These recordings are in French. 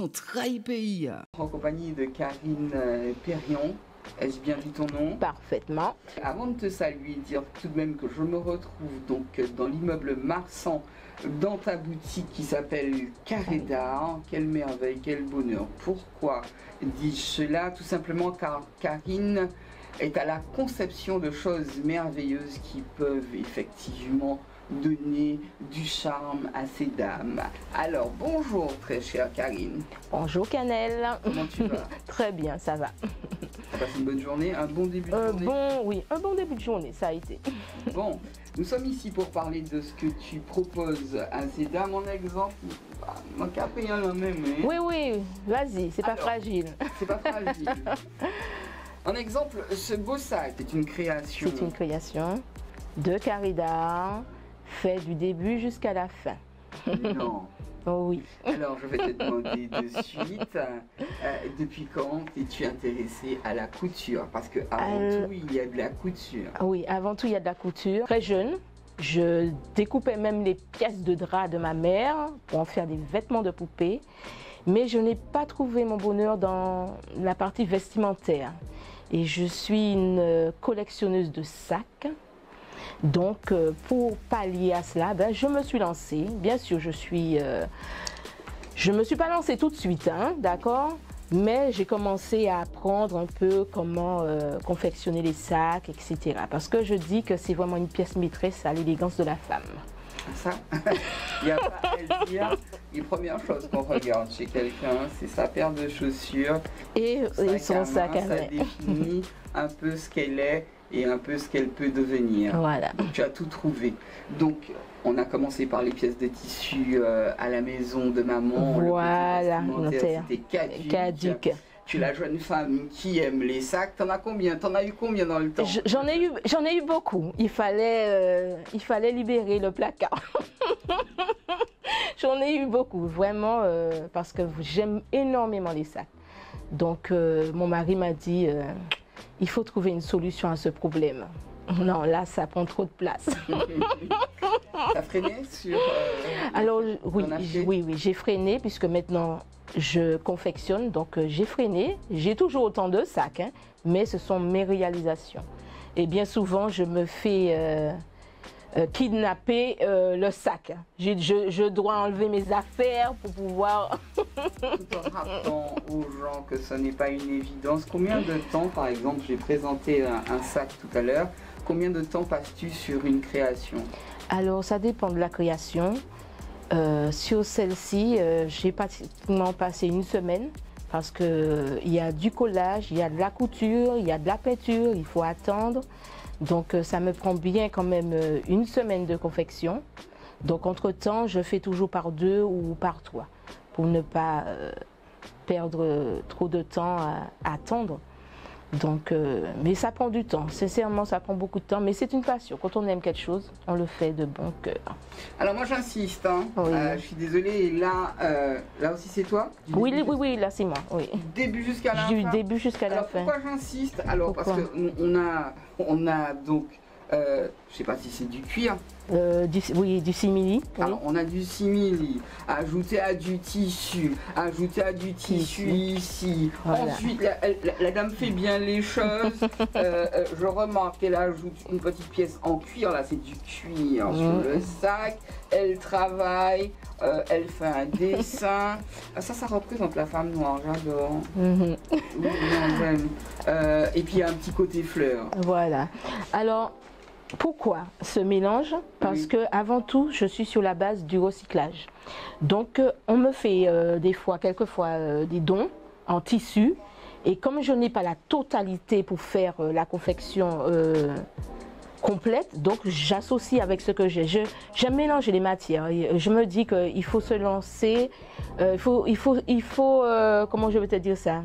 ton trahi pays. En compagnie de Karine Perrion. Ai-je bien dit ton nom? Parfaitement. Avant de te saluer, dire tout de même que je me retrouve donc dans l'immeuble Marsan, dans ta boutique qui s'appelle Carré d'Art. Quelle merveille, quel bonheur. Pourquoi dis-je cela? Tout simplement car Karine est à la conception de choses merveilleuses qui peuvent effectivement donner du charme à ces dames. Alors, bonjour très chère Karine. Bonjour Cannelle. Comment tu vas? Très bien, ça va. Tu as passé une bonne journée, un bon début de journée? Un bon début de journée, ça a été. Bon, nous sommes ici pour parler de ce que tu proposes à ces dames. En exemple, mon capé en la même. Oui, vas-y, c'est pas fragile. C'est pas fragile. En exemple, ce beau sac, c'est une création. C'est une création de Carré d'Art, fait du début jusqu'à la fin. Non. Oh oui. Alors, je vais te demander de suite, depuis quand es-tu intéressée à la couture? Parce que avant tout, il y a de la couture. Oui, avant tout, il y a de la couture. Très jeune, je découpais même les pièces de drap de ma mère pour en faire des vêtements de poupée. Mais je n'ai pas trouvé mon bonheur dans la partie vestimentaire. Et je suis une collectionneuse de sacs. Donc, pour pallier à cela, je me suis lancée. Bien sûr, je me suis pas lancée tout de suite, hein, d'accord? Mais j'ai commencé à apprendre un peu comment confectionner les sacs, etc. Parce que je dis que c'est vraiment une pièce maîtresse à l'élégance de la femme. Ça, il n'y a pas à le dire. Les premières choses qu'on regarde chez quelqu'un, c'est sa paire de chaussures et son sac à main. Ça définit un peu ce qu'elle est et un peu ce qu'elle peut devenir. Voilà. Donc, tu as tout trouvé. Donc, on a commencé par les pièces de tissu à la maison de maman. Voilà, c'était caduc. Tu es la jeune femme qui aime les sacs. T'en as combien? T'en as eu combien dans le temps? J'en ai eu beaucoup. Il fallait libérer le placard. J'en ai eu beaucoup, vraiment, parce que j'aime énormément les sacs. Donc, mon mari m'a dit, il faut trouver une solution à ce problème. Non, là, ça prend trop de place. T'as freiné sur... Alors, oui, j'ai freiné, puisque maintenant, je confectionne. Donc, j'ai freiné. J'ai toujours autant de sacs, hein, mais ce sont mes réalisations. Et bien souvent, je me fais kidnapper le sac. Je dois enlever mes affaires pour pouvoir... Tout en rappelant aux gens que ce n'est pas une évidence. Combien de temps, par exemple, j'ai présenté un sac tout à l'heure, combien de temps passes-tu sur une création? Alors, ça dépend de la création. Sur celle-ci, j'ai pratiquement passé une semaine parce qu'il y a du collage, il y a de la couture, il y a de la peinture, il faut attendre. Donc, ça me prend bien quand même une semaine de confection. Donc, entre-temps, je fais toujours par 2 ou par 3 pour ne pas perdre trop de temps à attendre. Donc, mais ça prend du temps. Sincèrement, ça prend beaucoup de temps. Mais c'est une passion. Quand on aime quelque chose, on le fait de bon cœur. Alors moi, j'insiste. Hein. Oui. Je suis désolée. Et là, là aussi, c'est toi? Oui, là, c'est moi. Oui. Du début jusqu'à la fin? Du début jusqu'à la fin. Pourquoi j'insiste? Alors, parce qu'on a donc, je sais pas si c'est du cuir. Oui, du simili. Alors, on a du simili, ajouté à du tissu, ajouté à du tissu ici. Voilà. Ensuite, la dame fait bien les choses. Je remarque qu'elle ajoute une petite pièce en cuir. Là, c'est du cuir sur le sac. Elle travaille, elle fait un dessin. Ça représente la femme noire, j'adore. Oui, j'aime. Et puis, il y a un petit côté fleur. Voilà. Alors, pourquoi ce mélange? Parce que avant tout, je suis sur la base du recyclage. Donc, on me fait quelquefois des dons en tissu. Et comme je n'ai pas la totalité pour faire la confection complète, donc j'associe avec ce que j'ai. J'aime mélanger les matières. Je me dis qu'il faut se lancer. Comment je vais te dire ça?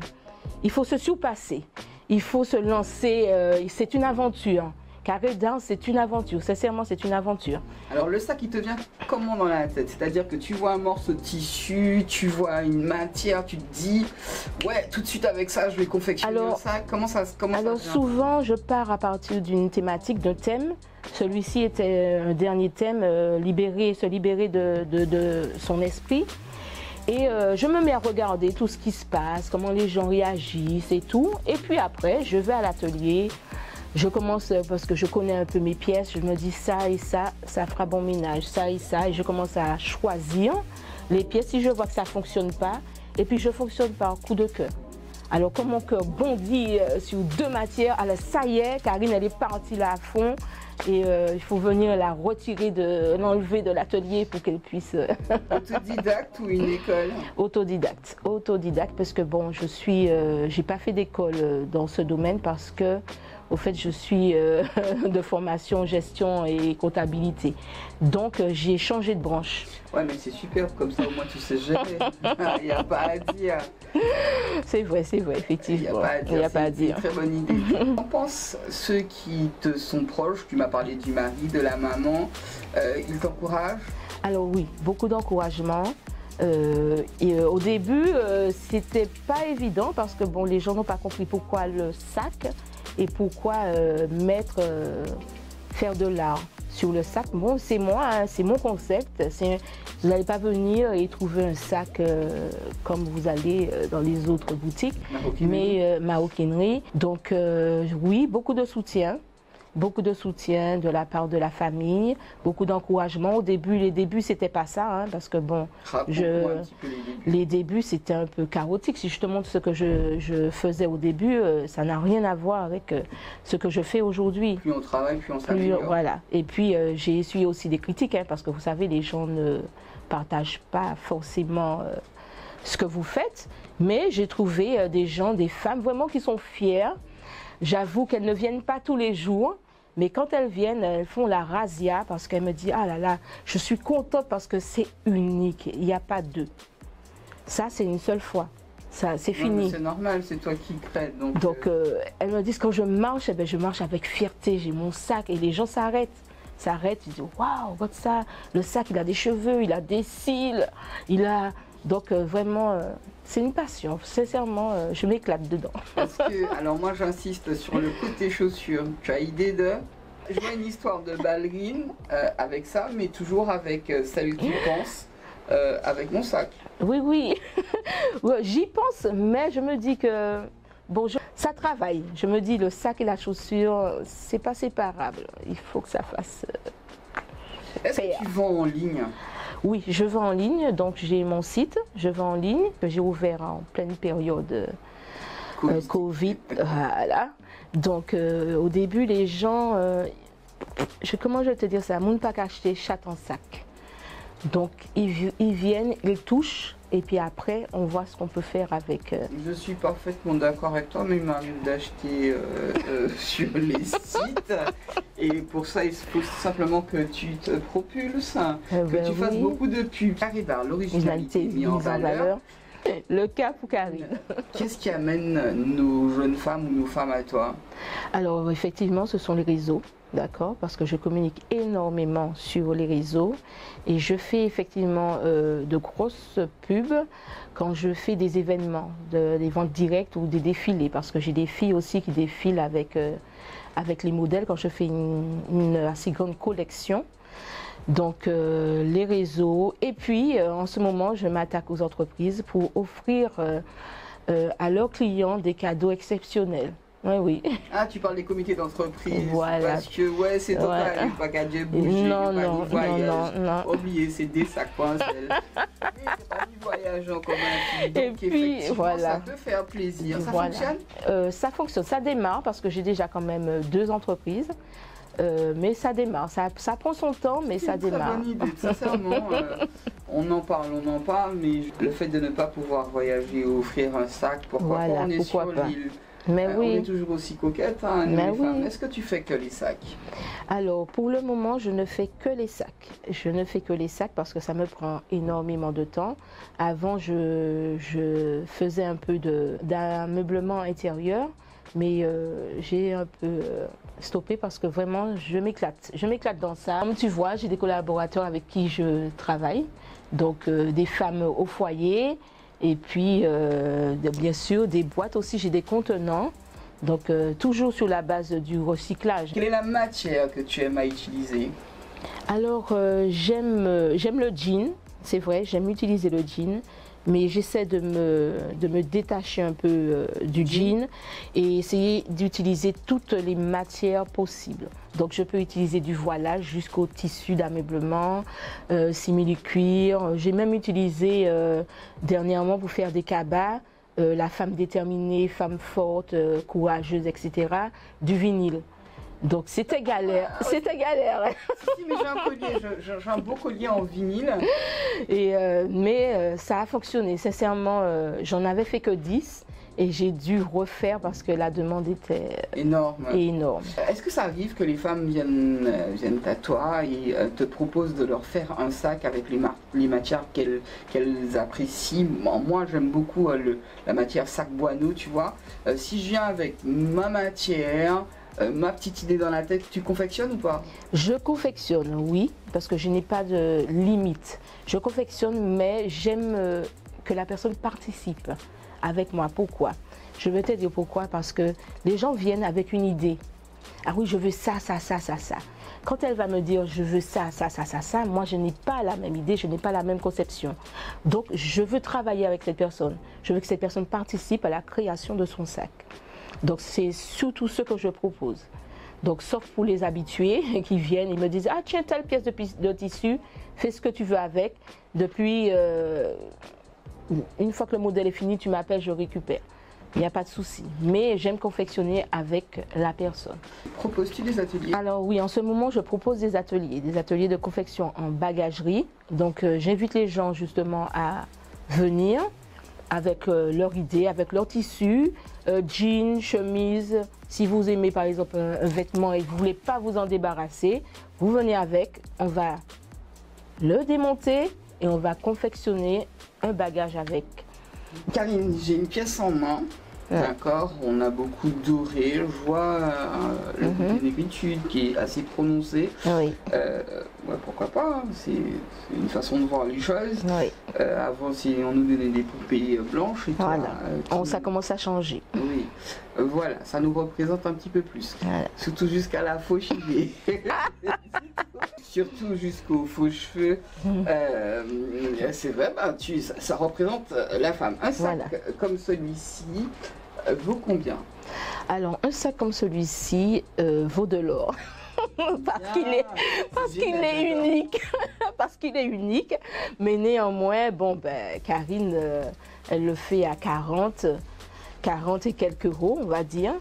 Il faut se surpasser. Il faut se lancer. C'est une aventure. Carré d'Art, c'est une aventure. Sincèrement, c'est une aventure. Alors, le sac, il te vient comment dans la tête? C'est-à-dire que tu vois un morceau de tissu, tu vois une matière, tu te dis, ouais, tout de suite avec ça, je vais confectionner un sac. Comment ça souvent, je pars à partir d'une thématique, d'un thème. Celui-ci était un dernier thème, se libérer de son esprit. Et je me mets à regarder tout ce qui se passe, comment les gens réagissent et tout. Et puis après, je vais à l'atelier. Je commence, parce que je connais un peu mes pièces, je me dis ça et ça fera bon ménage, ça et ça. Et je commence à choisir les pièces si je vois que ça ne fonctionne pas. Et puis je fonctionne par coup de cœur. Alors comme mon cœur bondit sur deux matières, alors ça y est, Karine elle est partie là à fond. Et il faut venir la retirer, l'enlever de l'atelier pour qu'elle puisse... Autodidacte ou une école? Autodidacte. Autodidacte parce que bon, j'ai pas fait d'école dans ce domaine parce que au fait, je suis de formation gestion et comptabilité. Donc, j'ai changé de branche. Ouais, mais c'est superbe, comme ça, au moins, tu sais gérer. Il n'y a pas à dire. C'est vrai, effectivement. Il n'y a pas à dire. C'est une très bonne idée. On pense ceux qui te sont proches, tu m'as parlé du mari, de la maman, ils t'encouragent? Alors oui, beaucoup d'encouragement. Au début, c'était pas évident parce que bon, les gens n'ont pas compris pourquoi le sac et pourquoi faire de l'art sur le sac. Bon, c'est moi, hein, c'est mon concept. Vous n'allez pas venir et trouver un sac comme vous allez dans les autres boutiques, mais maroquinerie. Donc oui, beaucoup de soutien de la part de la famille, beaucoup d'encouragement. Au début, les débuts, c'était pas ça, hein, parce que bon, les débuts, c'était un peu chaotique. Si je te montre ce que je faisais au début, ça n'a rien à voir avec ce que je fais aujourd'hui. Plus on travaille, plus on s'améliore. Voilà. Et puis, j'ai essuyé aussi des critiques, hein, parce que vous savez, les gens ne partagent pas forcément ce que vous faites, mais j'ai trouvé des gens, des femmes vraiment qui sont fières. J'avoue qu'elles ne viennent pas tous les jours, mais quand elles viennent, elles font la razzia parce qu'elles me disent « Ah là là, je suis contente parce que c'est unique, il n'y a pas deux. » Ça, c'est une seule fois. Ça, c'est fini. C'est normal, c'est toi qui crée. Donc elles me disent quand je marche, eh bien, je marche avec fierté, j'ai mon sac et les gens s'arrêtent. Ils disent « Waouh, regarde ça, le sac, il a des cheveux, il a des cils, il a... » Donc vraiment, c'est une passion. Sincèrement, je m'éclate dedans. Parce que, alors moi j'insiste sur le côté chaussures. Tu as idée de... Je vois une histoire de ballerine avec ça, mais toujours avec celle qui pense, avec mon sac. Oui, oui. J'y pense, mais je me dis que... Bon, ça travaille. Je me dis le sac et la chaussure, c'est pas séparable. Il faut que ça fasse... Est-ce que tu vends en ligne? Oui, je vends en ligne, donc j'ai mon site, je vends en ligne, que j'ai ouvert en pleine période Covid. Voilà. Donc au début, les gens, comment je vais te dire ça, moun pas acheter chat en sac. Donc ils viennent, ils touchent, et puis après on voit ce qu'on peut faire avec. Je suis parfaitement d'accord avec toi, mais il m'arrive d'acheter sur les sites. Et pour ça, il faut simplement que tu te propulses, que tu fasses beaucoup de pubs. Arrive à l'originalité mise en valeur. Le cas pour Karine. Qu'est-ce qui amène nos jeunes femmes ou nos femmes à toi? Alors effectivement, ce sont les réseaux. D'accord, parce que je communique énormément sur les réseaux et je fais effectivement de grosses pubs quand je fais des événements, des ventes directes ou des défilés, parce que j'ai des filles aussi qui défilent avec les modèles quand je fais une assez grande collection. Donc les réseaux, et puis en ce moment je m'attaque aux entreprises pour offrir à leurs clients des cadeaux exceptionnels. Oui, oui. Ah, tu parles des comités d'entreprise. Voilà. Parce que, ouais, c'est total. Pas qu'à Dieu bouger, non, non. Oubliez, c'est des sacs coincés. Mais c'est pas du voyage en commun. Donc, et puis, voilà. Ça peut faire plaisir. Ça fonctionne? Ça fonctionne. Ça démarre parce que j'ai déjà quand même 2 entreprises. Mais ça démarre. Ça prend son temps, mais ça démarre. C'est une très bonne idée. Sincèrement, on en parle, mais le fait de ne pas pouvoir voyager ou offrir un sac, pourquoi pas? On est sur l'île. Mais oui. On est toujours aussi coquette, hein, nous les femmes. Est-ce que tu fais que les sacs? Alors, pour le moment, je ne fais que les sacs. Je ne fais que les sacs parce que ça me prend énormément de temps. Avant, je faisais un peu d'ameublement intérieur, mais j'ai un peu stoppé parce que vraiment, je m'éclate. Je m'éclate dans ça. Comme tu vois, j'ai des collaborateurs avec qui je travaille, donc des femmes au foyer. Et puis, bien sûr, des boîtes aussi, j'ai des contenants, donc toujours sur la base du recyclage. Quelle est la matière que tu aimes à utiliser? Alors, j'aime le jean, c'est vrai, j'aime utiliser le jean. mais j'essaie de me détacher un peu du jean et essayer d'utiliser toutes les matières possibles. Donc je peux utiliser du voilage jusqu'au tissu d'ameublement, simili-cuir. J'ai même utilisé dernièrement pour faire des cabas, la femme déterminée, femme forte, courageuse, etc., du vinyle. Donc c'était galère, c'était galère. Si, mais j'ai un collier, j'ai un beau collier en vinyle. Et, mais ça a fonctionné, sincèrement, j'en avais fait que 10 et j'ai dû refaire parce que la demande était énorme. Est-ce que ça arrive que les femmes viennent à toi et te proposent de leur faire un sac avec les matières qu'elles apprécient? Moi j'aime beaucoup la matière sac Boineau, tu vois. Si je viens avec ma matière, ma petite idée dans la tête, tu confectionnes ou pas? Je confectionne, oui, parce que je n'ai pas de limite. Je confectionne, mais j'aime que la personne participe avec moi. Pourquoi? Je vais te dire pourquoi. Parce que les gens viennent avec une idée. Ah oui, je veux ça, ça, ça, ça, ça. Quand elle va me dire je veux ça, ça, ça, ça, ça, moi je n'ai pas la même idée, je n'ai pas la même conception. Donc je veux travailler avec cette personne. Je veux que cette personne participe à la création de son sac. Donc c'est surtout ce que je propose. Donc sauf pour les habitués qui viennent et me disent ah tiens telle pièce de tissu, fais ce que tu veux avec. Depuis une fois que le modèle est fini, tu m'appelles, je récupère. Il n'y a pas de souci. Mais j'aime confectionner avec la personne. Proposes-tu des ateliers? Alors oui, en ce moment, je propose des ateliers de confection en bagagerie. Donc j'invite les gens justement à venir avec leur idée, avec leur tissu, jeans, chemise. Si vous aimez par exemple un vêtement et que vous ne voulez pas vous en débarrasser, vous venez avec, on va le démonter et on va confectionner un bagage avec. Karine, j'ai une pièce en main, d'accord, on a beaucoup doré, je vois le côté négritude qui est assez prononcé. Oui. Ouais, pourquoi pas, hein, c'est une façon de voir les choses. Oui. Avant, si on nous donnait des poupées blanches et voilà. Ça commence à changer. Oui, voilà, ça nous représente un petit peu plus. Voilà. Surtout jusqu'à la faux cheveux. Surtout jusqu'aux faux cheveux. C'est vrai, bah, ça représente la femme. Un sac comme celui-ci vaut combien? Alors, un sac comme celui-ci vaut de l'or. parce qu'il est unique. Parce qu'il est unique. Mais néanmoins, bon, ben, Karine, elle le fait à 40 et quelques euros, on va dire.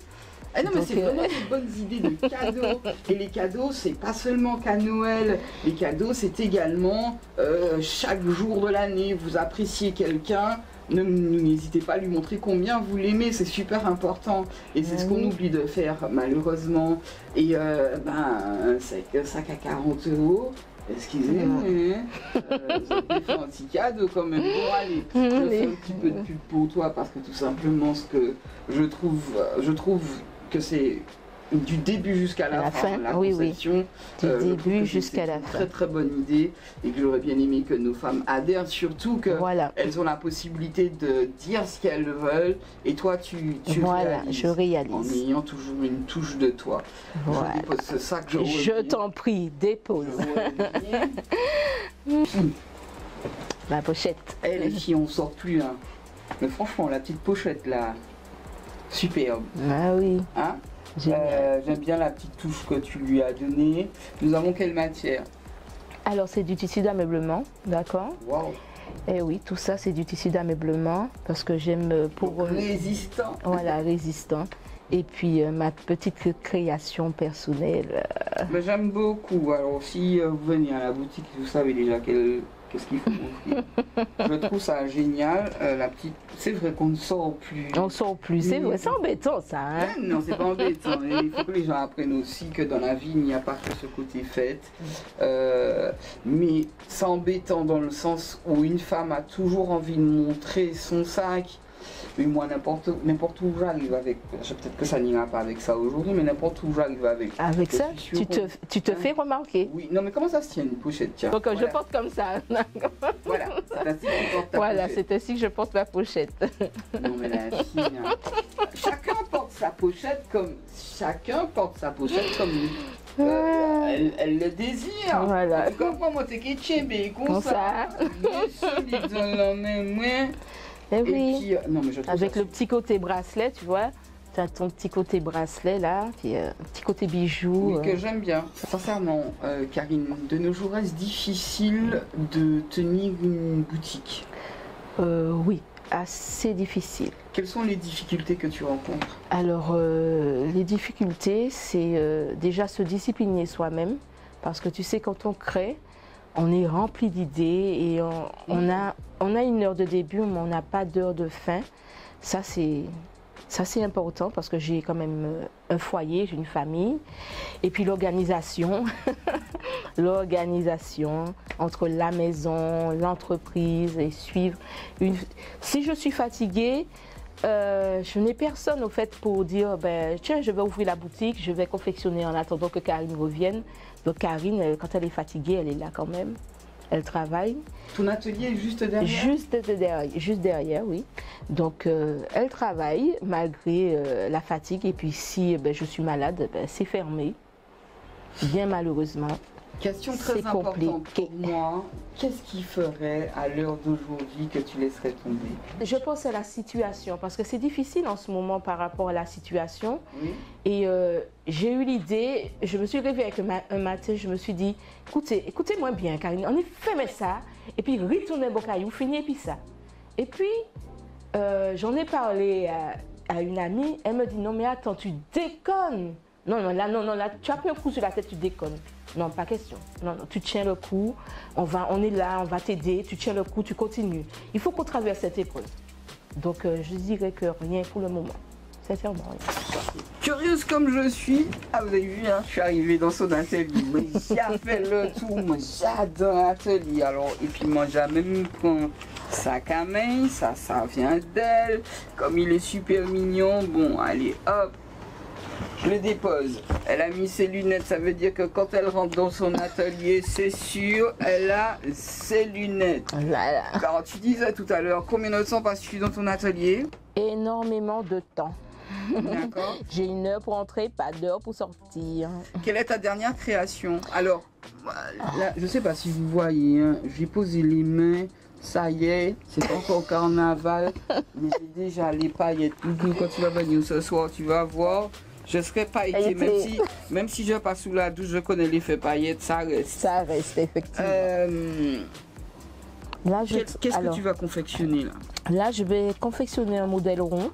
Ah non, mais c'est vraiment des bonnes idées de cadeaux. Et les cadeaux, c'est pas seulement qu'à Noël. Les cadeaux, c'est également chaque jour de l'année. Vous appréciez quelqu'un, n'hésitez pas à lui montrer combien vous l'aimez. C'est super important. Et c'est ce qu'on oublie de faire, malheureusement. Et un sac à 40 euros. Excusez-moi, vous avez fait un petit cadeau quand même. Bon, allez, je fais un petit peu de pub pour toi parce que tout simplement, ce que je trouve que c'est du début jusqu'à la fin, la conception. Du début jusqu'à la fin. C'est une très très bonne idée et que j'aurais bien aimé que nos femmes adhèrent, surtout qu'elles ont la possibilité de dire ce qu'elles veulent et toi tu réalises en ayant toujours une touche de toi. Voilà. Je dépose ce sac, je t'en prie, dépose. La pochette. Eh les filles, on sort plus hein. Mais franchement, la petite pochette là, superbe. Ah oui. Hein? J'aime bien la petite touche que tu lui as donnée. Nous avons quelle matière? Alors c'est du tissu d'ameublement, d'accord. Wow. Et oui, tout ça c'est du tissu d'ameublement parce que j'aime pour... Résistant. Voilà, résistant. Et puis ma petite création personnelle. Mais j'aime beaucoup. Alors si vous venez à la boutique, vous savez déjà qu'est-ce qu'il faut offrir. Je trouve ça génial. La petite, c'est vrai qu'on ne sort plus. On ne sort plus, c'est vrai. C'est embêtant ça. Hein? Non, c'est pas embêtant. Il faut que les gens apprennent aussi que dans la vie, il n'y a pas que ce côté fête. Mais c'est embêtant dans le sens où une femme a toujours envie de montrer son sac. Mais moi, n'importe où j'arrive avec, peut-être que ça n'ira pas avec ça aujourd'hui, mais n'importe où j'arrive avec. Avec ça, tu te fais remarquer. Oui, non mais comment ça se tient une pochette, tiens. Donc je porte comme ça. Voilà, c'est ainsi que tu portes ta pochette. C'est ainsi que je porte ma pochette. Non mais la fille, hein. Chacun porte sa pochette comme elle le désire. Voilà. En tout cas, moi, t'es qui comme ça. Bien sûr, dans la même main. Et oui. Puis, non, mais je trouve Avec ça le petit côté bracelet, tu vois. Tu as ton petit côté bracelet là, puis un petit côté bijou. oui, que j'aime bien. Sincèrement, Karine, de nos jours, est-ce difficile de tenir une boutique? Oui, assez difficile. Quelles sont les difficultés que tu rencontres? Alors, les difficultés, c'est déjà se discipliner soi-même, parce que tu sais, quand on crée, on est rempli d'idées et on a une heure de début, mais on n'a pas d'heure de fin. Ça, c'est important parce que j'ai quand même un foyer, j'ai une famille. Et puis l'organisation, l'organisation entre la maison, l'entreprise et suivre. Si je suis fatiguée, je n'ai personne au fait pour dire tiens, je vais ouvrir la boutique, je vais confectionner en attendant que Karine revienne. Donc Karine, quand elle est fatiguée, elle est là quand même. Elle travaille. Ton atelier est juste derrière? Juste derrière, oui. Donc elle travaille malgré la fatigue. Et puis si je suis malade, c'est fermé. Bien malheureusement. Question très importante pour moi, qu'est-ce qui ferait à l'heure d'aujourd'hui que tu laisserais tomber? Je pense à la situation, parce que c'est difficile en ce moment par rapport à la situation. Oui. Et j'ai eu l'idée, je me suis réveillée un matin, je me suis dit, écoutez-moi bien, Karine, on est fait ça, et puis retourner Bocaillou, finir, et puis ça. Et puis, j'en ai parlé à une amie, elle me dit, non mais attends, tu déconnes. Non, là, tu as pris un coup sur la tête, tu déconnes. Non, pas question. Non, tu tiens le coup, on est là, on va t'aider, tu tiens le coup, tu continues. Il faut qu'on traverse cette épreuve. Donc, je dirais que rien pour le moment. Sincèrement, rien. Curieuse comme je suis, vous avez vu, je suis arrivée dans son atelier. Mais j'ai fait le tour, moi j'adore l'atelier. Alors, et puis moi j'ai même pris un sac à main, ça vient d'elle. Comme il est super mignon, bon, allez, hop. Je le dépose. Elle a mis ses lunettes, ça veut dire que quand elle rentre dans son atelier, c'est sûr, elle a ses lunettes. Voilà. Alors tu disais tout à l'heure, combien de temps passes-tu dans ton atelier? Énormément de temps. D'accord. J'ai 1 heure pour entrer, pas d'heure pour sortir. Quelle est ta dernière création? Alors, là, je ne sais pas si vous voyez, j'ai posé les mains, ça y est, c'est encore carnaval, mais j'ai déjà les paillettes. Quand tu vas venir ce soir, tu vas voir. Je serai pailleté, même si je passe sous la douche, je connais l'effet paillettes, ça reste. Ça reste, effectivement. Qu'est-ce que tu vas confectionner là? Là, je vais confectionner un modèle rond,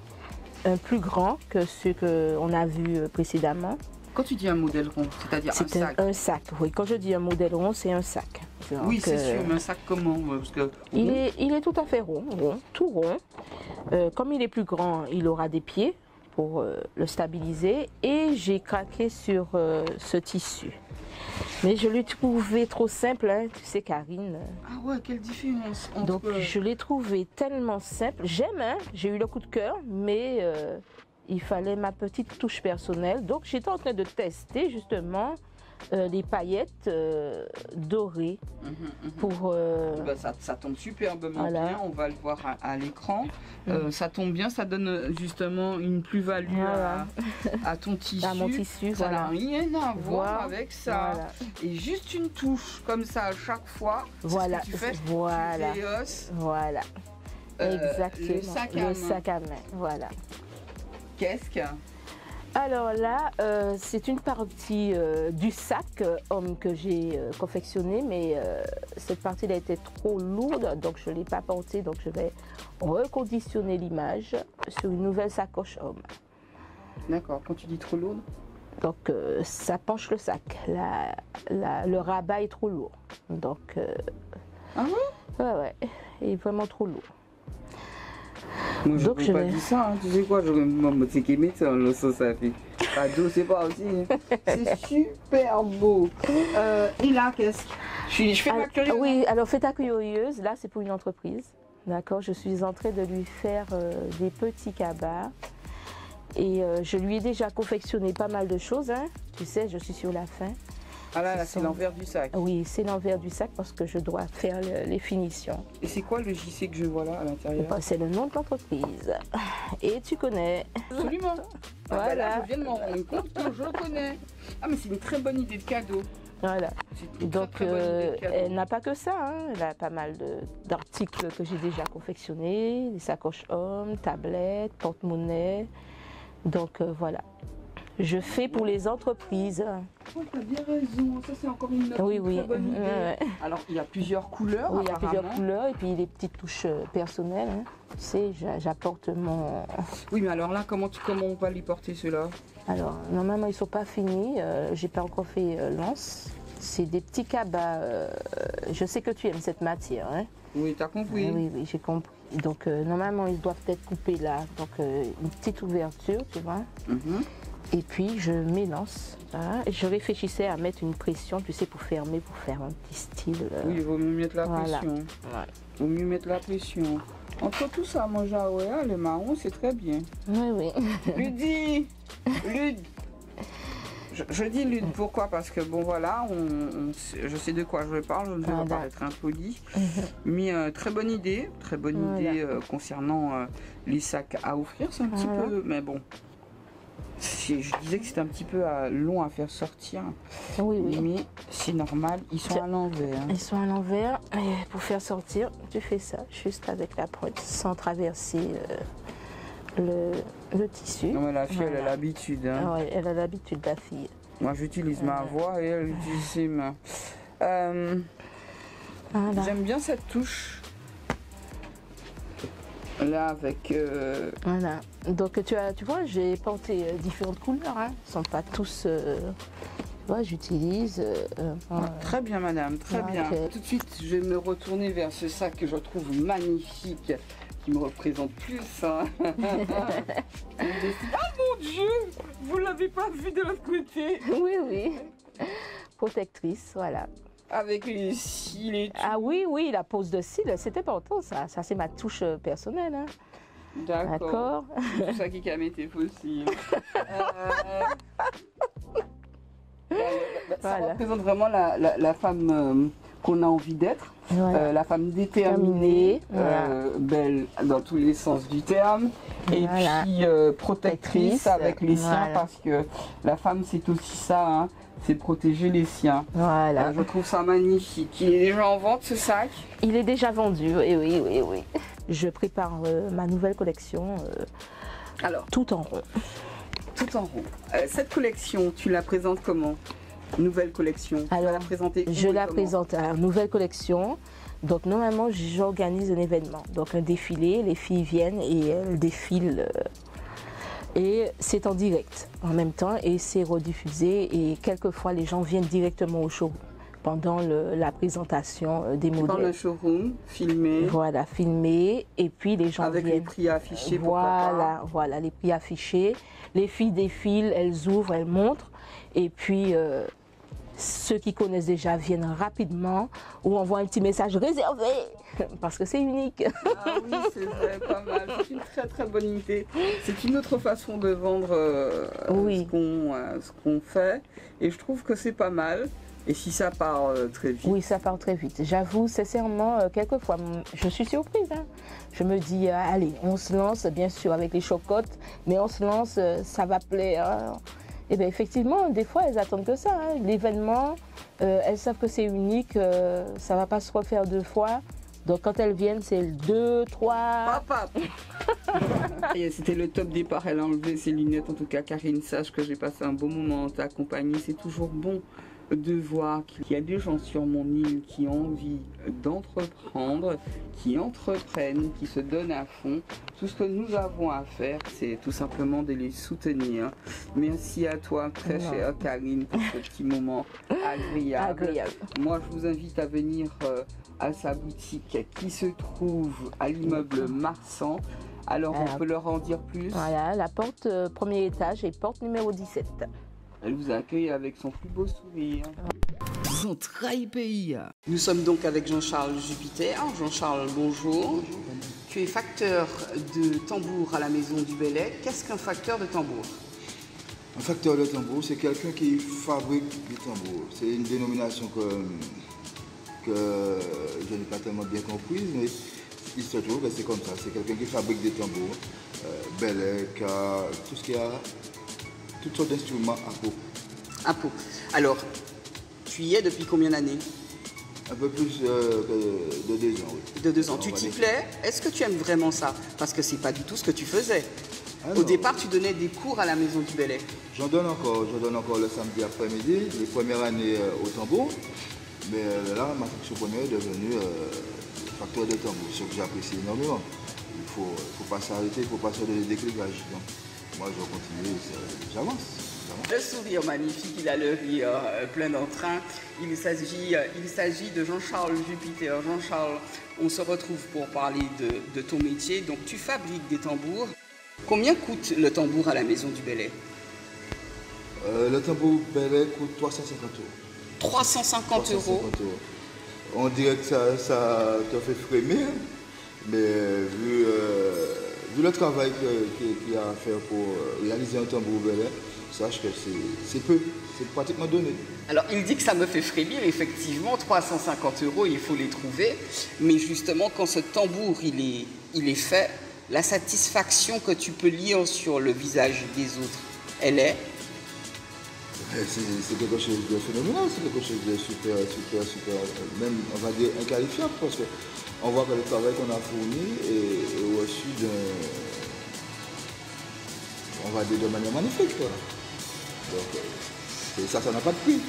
un plus grand que ce qu'on a vu précédemment. Quand tu dis un modèle rond, c'est-à-dire un sac? Un sac, oui. Quand je dis un modèle rond, c'est un sac. Donc, oui, c'est sûr, mais un sac comment? Parce que... il est tout à fait rond, tout rond. Comme il est plus grand, il aura des pieds pour le stabiliser, et j'ai craqué sur ce tissu. Mais je l'ai trouvé trop simple, hein, tu sais Karine. Ah ouais, quelle différence entre... Donc je l'ai trouvé tellement simple. J'aime, hein, j'ai eu le coup de cœur, mais il fallait ma petite touche personnelle. Donc j'étais en train de tester justement les paillettes dorées. Pour, ça tombe superbement bien, on va le voir à l'écran. Ça tombe bien, ça donne justement une plus-value à ton tissu. À mon tissu, ça n'a rien à voir avec ça. Voilà. Et juste une touche comme ça à chaque fois, voilà. Ce que tu fais, voilà. tu rehausses, voilà. Exactement. Le sac à main. Voilà. Qu'est-ce que... Alors là, c'est une partie du sac homme que j'ai confectionné, mais cette partie a été trop lourde, donc je ne l'ai pas portée. Donc je vais reconditionner l'image sur une nouvelle sacoche homme. D'accord, quand tu dis trop lourde? Donc ça penche le sac, le rabat est trop lourd. Donc, ah ouais? Ouais, il est vraiment trop lourd. Moi, je ne peux pas dire ça, hein. Tu sais quoi, je me dis qu'il met ça, le sauce à fait. Cadeau, c'est pas aussi. C'est super beau. Et là, qu'est-ce que... Je fais ma curieuse. Oui, alors fais ta curieuse, là c'est pour une entreprise. D'accord, je suis en train de lui faire des petits cabas. Et je lui ai déjà confectionné pas mal de choses, hein. Tu sais, je suis sur la fin. Ah là, c'est l'envers du sac. Oui, c'est l'envers du sac parce que je dois faire les finitions. Et c'est quoi le JC que je vois là à l'intérieur? C'est le nom de l'entreprise. Et tu connais. Absolument. Ah, Voilà. bah là, je viens de m'en rendre compte que je le connais. Ah, mais c'est une très bonne idée de cadeau. Voilà. C'est une Donc, très bonne idée de cadeau. elle n'a pas que ça, hein. Elle a pas mal d'articles que j'ai déjà confectionnés, des sacoches hommes, tablettes, porte-monnaie. Donc, voilà. Je fais pour les entreprises. Oh, t'as bien raison, ça c'est encore une, Oui, une oui. très bonne idée. Ouais. Alors, il y a plusieurs couleurs, Oui, il y a plusieurs apparemment. couleurs et puis les petites touches personnelles, hein. Tu sais, j'apporte mon... Oui, mais alors là, comment on va les porter, ceux-là? Alors, normalement, ils ne sont pas finis. J'ai pas encore fait l'anse. C'est des petits cabas. Je sais que tu aimes cette matière, hein. Oui, t'as compris. Oui, oui, j'ai compris. Donc, normalement, ils doivent être coupés là. Donc, une petite ouverture, tu vois. Mhm. Et puis, je m'élance. Voilà. Et je réfléchissais à mettre une pression, tu sais, pour fermer, pour faire un petit style. Oui, il vaut mieux mettre la Voilà. pression. Ouais. Il vaut mieux mettre la pression. Entre tout ça, mon Jaouéa, le marron, c'est très bien. Oui, oui. Ludi, Lud. Je dis Lud, pourquoi? Parce que bon voilà, je sais de quoi je parle, je ne veux pas Voilà. paraître impoli. Mais très bonne idée Voilà. concernant les sacs à offrir, c'est un petit Voilà. peu, mais bon. Je disais que c'était un petit peu long à faire sortir, Oui, oui. mais c'est normal, ils sont à l'envers. Ils sont à l'envers et pour faire sortir, tu fais ça juste avec la pointe sans traverser le tissu. Non mais la fille, elle a Voilà. l'habitude. Hein. Ah ouais, elle a l'habitude, la fille. Moi j'utilise ma voix et elle utilise ses mains. Voilà. J'aime bien cette touche. Là avec... Voilà. Donc tu vois, j'ai porté différentes couleurs. Hein. Ils ne sont pas tous... tu vois, j'utilise... voilà. Très bien madame, très Ouais, bien. ok. Tout de suite, je vais me retourner vers ce sac que je trouve magnifique, qui me représente plus. Hein. Ah mon Dieu, vous l'avez pas vu de l'autre côté? Oui, oui. Protectrice, voilà. Avec les cils et tout. Ah oui, oui, la pose de cils, c'est important ça. Ça, c'est ma touche personnelle. Hein. D'accord. D'accord. C'est pour ça qui a mis tes faux cils. Ça Voilà. représente vraiment la femme qu'on a envie d'être. Voilà. La femme déterminée, Voilà. belle dans tous les sens du terme, et Voilà. puis protectrice avec les siens, Voilà. parce que la femme c'est aussi ça, hein, c'est protéger les siens. Voilà. Je trouve ça magnifique. Il est déjà en vente ce sac? Il est déjà vendu, oui, oui, oui, oui. Je prépare ma nouvelle collection Alors, tout en rond. tout en rond. Cette collection, tu la présentes comment? Nouvelle collection. Tu vas Alors, la présenter où Je et la comment? présente à une nouvelle collection. Donc normalement, j'organise un événement, donc un défilé. Les filles viennent et elles défilent. Et c'est en direct en même temps et c'est rediffusé. Et quelquefois, les gens viennent directement au show pendant la présentation des modèles. Dans le showroom, filmé, Voilà, filmé. Et puis les gens avec les viennent. prix affichés, pourquoi pas. Voilà, voilà, les prix affichés. Les filles défilent, elles ouvrent, elles montrent. Et puis, ceux qui connaissent déjà viennent rapidement ou envoient un petit message réservé parce que c'est unique. Ah oui, c'est vrai, pas mal. C'est une très très bonne idée. C'est une autre façon de vendre Oui. ce qu'on fait. Et je trouve que c'est pas mal. Et si ça part très vite. Oui, ça part très vite. J'avoue, sincèrement, quelquefois, je suis surprise. Hein. Je me dis, allez, on se lance, bien sûr, avec les chocottes, mais on se lance, ça va plaire. Hein. Et bien, effectivement, des fois, elles attendent que ça. Hein. L'événement, elles savent que c'est unique, ça ne va pas se refaire deux fois. Donc, quand elles viennent, c'est le 2, 3. Papa. Et c'était le top départ. Elle a enlevé ses lunettes. En tout cas, Karine, sache que j'ai passé un beau moment en ta compagnie. C'est toujours bon de voir qu'il y a des gens sur mon île qui ont envie d'entreprendre, qui entreprennent, qui se donnent à fond. Tout ce que nous avons à faire, c'est tout simplement de les soutenir. Merci à toi, très chère Karine, pour ce petit moment agréable. Moi, je vous invite à venir à sa boutique qui se trouve à l'immeuble Marsan. Alors, on peut leur en dire plus. Voilà, la porte premier étage et porte numéro 17. Elle vous accueille avec son plus beau sourire. Centraille Pays. Nous sommes donc avec Jean-Charles Jupiter. Jean-Charles, bonjour. Tu es facteur de tambour à la maison du Bellec. Qu'est-ce qu'un facteur de tambour? Un facteur de tambour, c'est quelqu'un qui fabrique des tambours. C'est une dénomination que je n'ai pas tellement bien comprise, mais il se trouve que c'est comme ça. C'est quelqu'un qui fabrique des tambours, belets, tout ce qu'il y a, toutes sortes d'instruments à peau. À Pau. Alors, tu y es depuis combien d'années? Un peu plus de 2 ans, oui. De 2 ans. On Tu va t'y dire. plais? Est-ce que tu aimes vraiment ça? Parce que c'est pas du tout ce que tu faisais. Ah Au non. départ, tu donnais des cours à la Maison du Bel Air. J'en donne encore le samedi après-midi, les premières années au tambour. Mais là, ma fonction première est devenue facteur de tambour, ce que j'apprécie énormément. Il faut pas s'arrêter, il ne faut pas se donner des déclivages. Donc, moi, je continue, j'avance. Le sourire magnifique, il a le rire plein d'entrain. Il s'agit de Jean-Charles Jupiter. Jean-Charles, on se retrouve pour parler de ton métier. Donc, tu fabriques des tambours. Combien coûte le tambour à la Maison du Bel Air? Le tambour Belay coûte 350 €. 350 €. On dirait que ça te fait frémir, mais vu le travail qu'il y a à faire pour réaliser un tambour Belay, sache que c'est peu, c'est pratiquement donné. Alors, il dit que ça me fait frémir, effectivement, 350 €, il faut les trouver. Mais justement, quand ce tambour, il est fait, la satisfaction que tu peux lire sur le visage des autres, elle est... C'est quelque chose de phénoménal, c'est quelque chose de super, même on va dire inqualifiable, parce qu'on voit que le travail qu'on a fourni est reçu on va dire de manière magnifique, quoi. Donc, et ça n'a pas de prix.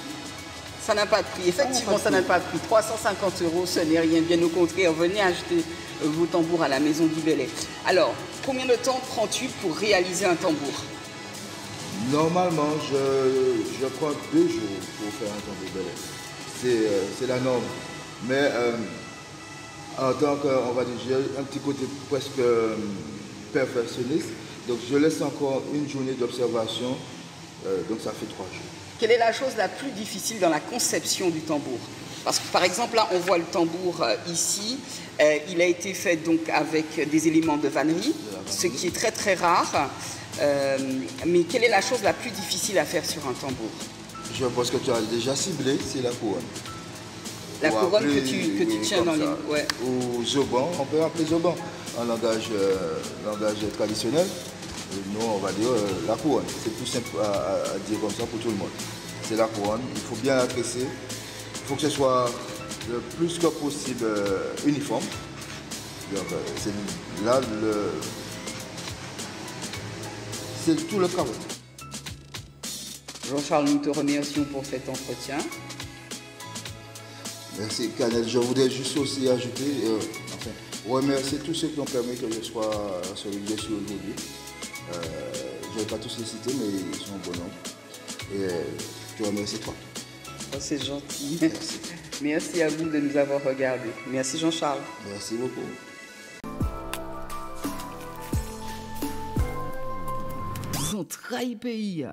Ça n'a pas de prix, effectivement, ça n'a pas de prix. 350 €, ce n'est rien, bien au contraire. Venez acheter vos tambours à la Maison du Bel Air. Alors, combien de temps prends-tu pour réaliser un tambour? Normalement, je prends 2 jours pour faire un tambour Belay. C'est la norme. Mais en tant que, on va dire, j'ai un petit côté presque perfectionniste. Donc je laisse encore une journée d'observation. Donc ça fait 3 jours. Quelle est la chose la plus difficile dans la conception du tambour? Parce que par exemple, là, on voit le tambour ici. Il a été fait donc avec des éléments de vannerie, ce qui est très très rare. Mais quelle est la chose la plus difficile à faire sur un tambour? Je pense que tu as déjà ciblé, c'est la couronne. La couronne que tu tiens dans les... Ouais. Ou zoban, on peut appeler zoban en langage traditionnel. Nous, on va dire la couronne. C'est plus simple à dire comme ça pour tout le monde. C'est la couronne, il faut bien la tresser. Il faut que ce soit le plus que possible uniforme. Donc, c'est là c'est tout le travail. Jean-Charles, nous te remercions pour cet entretien. Merci Canel. Je voudrais juste aussi ajouter, remercier tous ceux qui ont permis que je sois sur le lieu aujourd'hui. Je ne vais pas tous les citer, mais ils sont bon nombre. Et je te remercie toi. Oh, c'est gentil. Merci. Merci à vous de nous avoir regardés. Merci Jean-Charles. Merci beaucoup. Centraille Pays.